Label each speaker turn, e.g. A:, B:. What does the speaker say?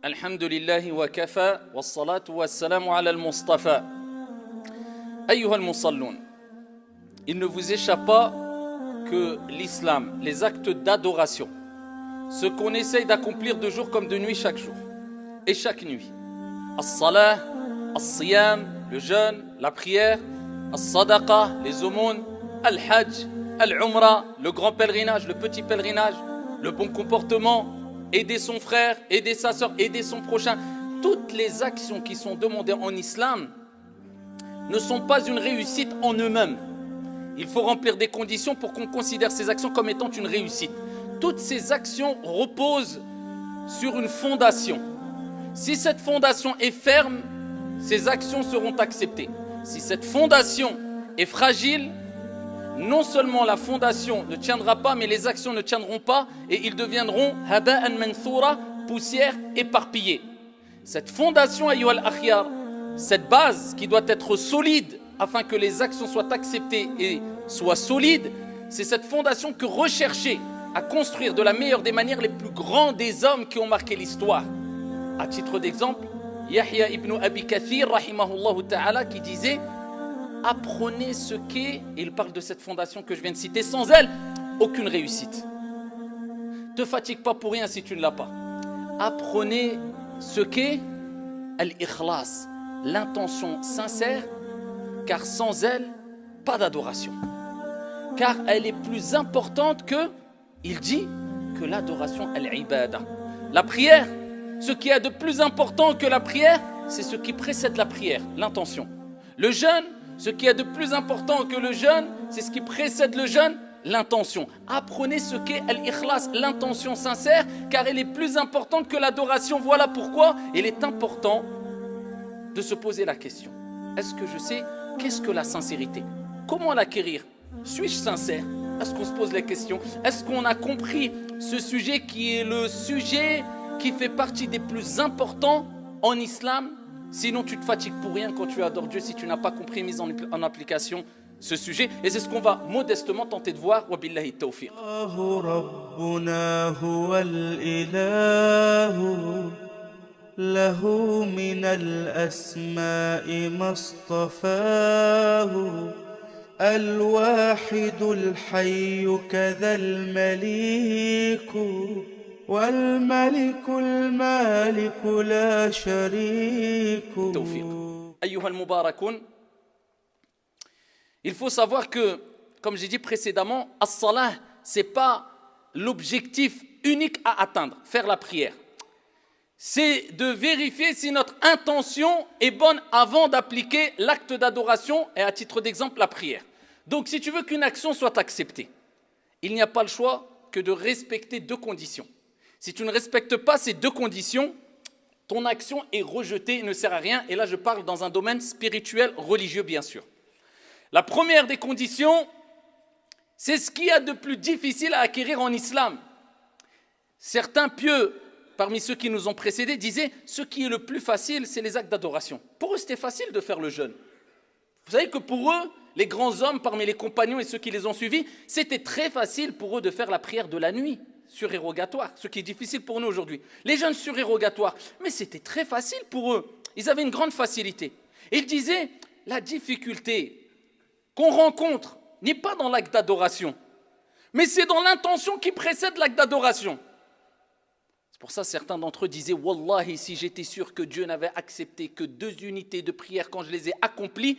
A: الحمد لله وكفى والصلاة والسلام على المصطفى أيها المصلون. Il ne vous échappe pas que l'islam, les actes d'adoration, ce qu'on essaye d'accomplir de jour comme de nuit chaque jour et chaque nuit, as-salah, as-siyam, le jeûne, la prière, as-sadaqa, les aumônes, al-hajj, al-umra, le grand pèlerinage, le petit pèlerinage, le bon comportement, aider son frère, aider sa soeur, aider son prochain. Toutes les actions qui sont demandées en islam ne sont pas une réussite en eux-mêmes. Il faut remplir des conditions pour qu'on considère ces actions comme étant une réussite. Toutes ces actions reposent sur une fondation. Si cette fondation est ferme, ces actions seront acceptées. Si cette fondation est fragile, non seulement la fondation ne tiendra pas, mais les actions ne tiendront pas et ils deviendront haba'an manthura, poussière éparpillée. Cette fondation, ayyuhal akhyar, cette base qui doit être solide afin que les actions soient acceptées et soient solides, c'est cette fondation que rechercher à construire de la meilleure des manières les plus grands des hommes qui ont marqué l'histoire. À titre d'exemple, Yahya ibn Abi Kathir, rahimahullah ta'ala, qui disait: apprenez ce qu'est, et il parle de cette fondation que je viens de citer, sans elle, aucune réussite. Ne te fatigue pas pour rien si tu ne l'as pas. Apprenez ce qu'est al-ikhlas, l'intention sincère, car sans elle, pas d'adoration. Car elle est plus importante que, il dit, que l'adoration al-ibada. La prière, ce qui est de plus important que la prière, c'est ce qui précède la prière, l'intention. Le jeûne, ce qui est de plus important que le jeûne, c'est ce qui précède le jeûne, l'intention. Apprenez ce qu'est al-ikhlas, l'intention sincère, car elle est plus importante que l'adoration. Voilà pourquoi il est important de se poser la question. Est-ce que je sais qu'est-ce que la sincérité? Comment l'acquérir? Suis-je sincère? Est-ce qu'on se pose la question? Est-ce qu'on a compris ce sujet qui est le sujet qui fait partie des plus importants en islam? Sinon, tu te fatigues pour rien quand tu adores Dieu si tu n'as pas compris, mis en application ce sujet. Et c'est ce qu'on va modestement tenter de voir. Wa billahi tawfiq.
B: له من الأسماء ما اصطفاه الواحد الحي كذا المليك والملك المالك لا شريك.
A: توفيق. أيها المباركون, il faut savoir que, comme j'ai dit précédemment, as-salah, c'est pas l'objectif unique à atteindre, faire la prière. C'est de vérifier si notre intention est bonne avant d'appliquer l'acte d'adoration et à titre d'exemple la prière. Donc si tu veux qu'une action soit acceptée, il n'y a pas le choix que de respecter deux conditions. Si tu ne respectes pas ces deux conditions, ton action est rejetée et ne sert à rien. Et là je parle dans un domaine spirituel, religieux bien sûr. La première des conditions, c'est ce qu'il y a de plus difficile à acquérir en islam. Certains pieux parmi ceux qui nous ont précédés, disaient ce qui est le plus facile, c'est les actes d'adoration. Pour eux, c'était facile de faire le jeûne. Vous savez que pour eux, les grands hommes parmi les compagnons et ceux qui les ont suivis, c'était très facile pour eux de faire la prière de la nuit, surérogatoire, ce qui est difficile pour nous aujourd'hui. Les jeûnes surérogatoires, mais c'était très facile pour eux. Ils avaient une grande facilité. Et ils disaient, la difficulté qu'on rencontre n'est pas dans l'acte d'adoration, mais c'est dans l'intention qui précède l'acte d'adoration. C'est pour ça certains d'entre eux disaient « Wallahi, si j'étais sûr que Dieu n'avait accepté que 2 unités de prière quand je les ai accomplies,